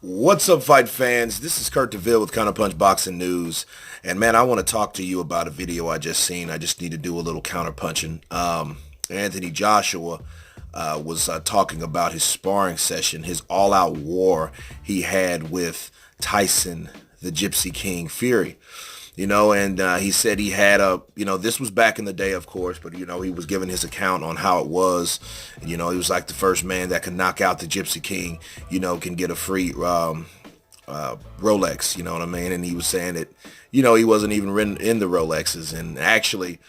What's up, fight fans? This is Kurt DeVille with Counterpunch Boxing News. And man, I want to talk to you about a video I just seen. I just need to do a little counterpunching. Anthony Joshua was talking about his sparring session, his all-out war he had with Tyson, the Gypsy King Fury. And he said he had this was back in the day, of course, but, he was giving his account on how it was. He was like the first man that could knock out the Gypsy King, can get a free Rolex, you know what I mean? And he was saying that, he wasn't even in the Rolexes. And actually,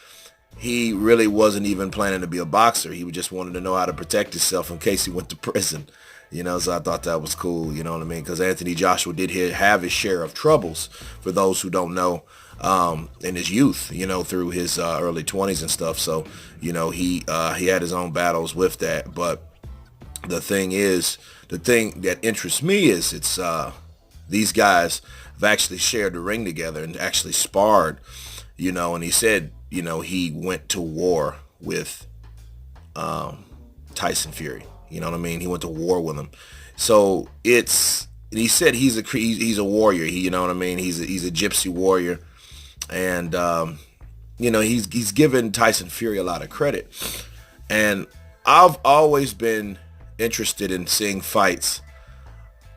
he really wasn't even planning to be a boxer. He just wanted to know how to protect himself in case he went to prison. So I thought that was cool, you know what I mean? Because Anthony Joshua did have his share of troubles, for those who don't know, in his youth, through his early 20s and stuff. So, he had his own battles with that. But the thing that interests me is these guys have actually shared the ring together and actually sparred, and he said, he went to war with Tyson Fury. You know what I mean? He went to war with him. So he said he's a warrior. You know what I mean? He's a gypsy warrior. And, he's given Tyson Fury a lot of credit. And I've always been interested in seeing fights,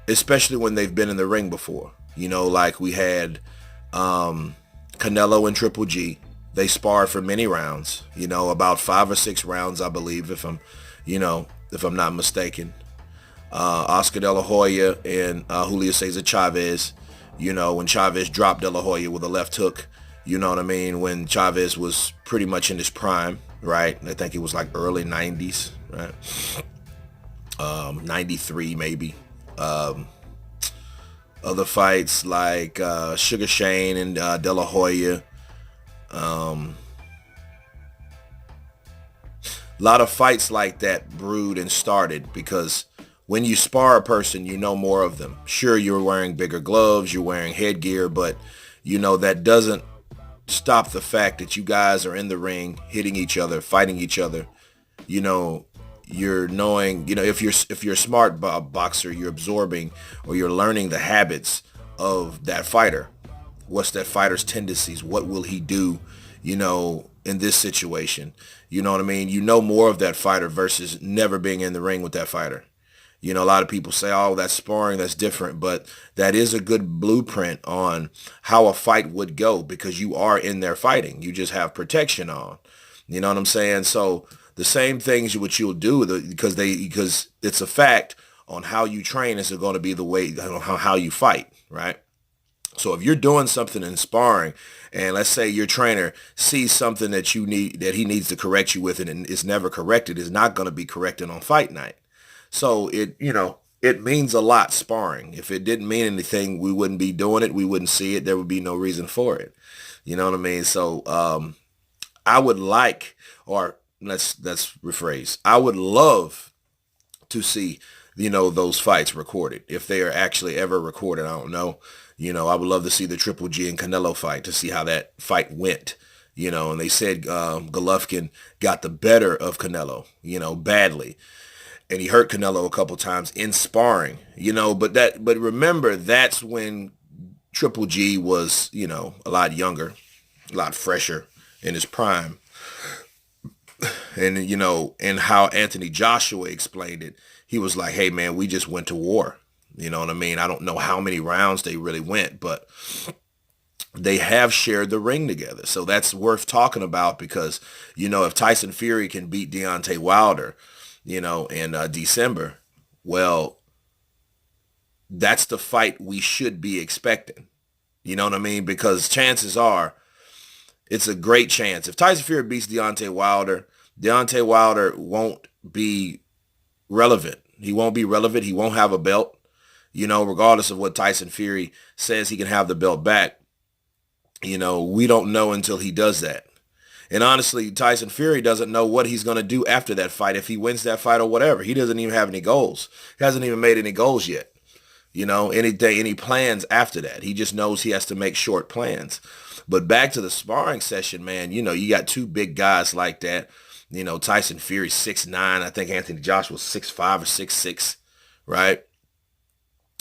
especially when they've been in the ring before. Like we had Canelo and Triple G. They sparred for many rounds, about 5 or 6 rounds, I believe, if I'm not mistaken. Oscar De La Hoya and Julio Cesar Chavez, when Chavez dropped De La Hoya with a left hook, you know what I mean, when Chavez was pretty much in his prime, right? I think it was like early 90s, right? 93 maybe. Other fights like Sugar Shane and De La Hoya. A lot of fights like that brewed and started because when you spar a person, you know more of them. Sure, you're wearing bigger gloves, you're wearing headgear, but that doesn't stop the fact that you guys are in the ring, hitting each other, fighting each other. You're knowing, if you're a smart boxer, you're absorbing or you're learning the habits of that fighter. What's that fighter's tendencies? What will he do, in this situation? You know what I mean? You know more of that fighter versus never being in the ring with that fighter. A lot of people say, oh, that's sparring, that's different, but that is a good blueprint on how a fight would go because you are in there fighting. You just have protection on. You know what I'm saying? So the same things what you'll do because it's a fact on how you train is going to be the way how you fight, right? So if you're doing something in sparring and let's say your trainer sees something that he needs to correct you with and it's never corrected, it's not going to be corrected on fight night. So it means a lot sparring. If it didn't mean anything, we wouldn't be doing it. We wouldn't see it. There would be no reason for it. You know what I mean? So I would like, or let's rephrase, I would love to see, those fights recorded. If they are actually ever recorded, I don't know. I would love to see the Triple G and Canelo fight to see how that fight went. And they said Golovkin got the better of Canelo, badly. And he hurt Canelo a couple times in sparring, but remember, that's when Triple G was, a lot younger, a lot fresher in his prime. And, and how Anthony Joshua explained it, he was like, hey, man, we just went to war. You know what I mean? I don't know how many rounds they really went, but they have shared the ring together. So that's worth talking about because, if Tyson Fury can beat Deontay Wilder, in December, well, that's the fight we should be expecting. You know what I mean? Because chances are it's a great chance. If Tyson Fury beats Deontay Wilder won't be relevant. He won't be relevant. He won't have a belt. Regardless of what Tyson Fury says he can have the belt back, we don't know until he does that. And honestly, Tyson Fury doesn't know what he's going to do after that fight, if he wins that fight or whatever. He doesn't even have any goals. He hasn't even made any goals yet. Any plans after that. He just knows he has to make short plans. But back to the sparring session, man, you got two big guys like that. Tyson Fury 6'9". I think Anthony Joshua was 6'5" or 6'6", right?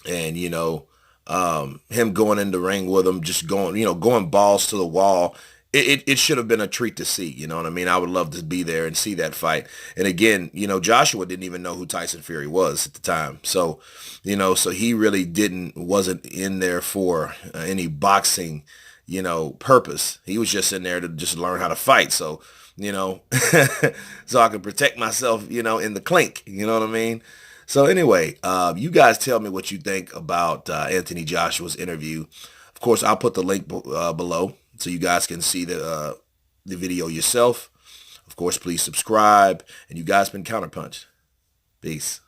And, him going in the ring with him, just going, going balls to the wall. It should have been a treat to see. You know what I mean? I would love to be there and see that fight. And again, Joshua didn't even know who Tyson Fury was at the time. So, so he really wasn't in there for any boxing, purpose. He was just in there to just learn how to fight. So, so I could protect myself, in the clink. You know what I mean? So anyway, you guys tell me what you think about Anthony Joshua's interview. Of course, I'll put the link below so you guys can see the video yourself. Of course, please subscribe. And you guys been Counterpunch. Peace.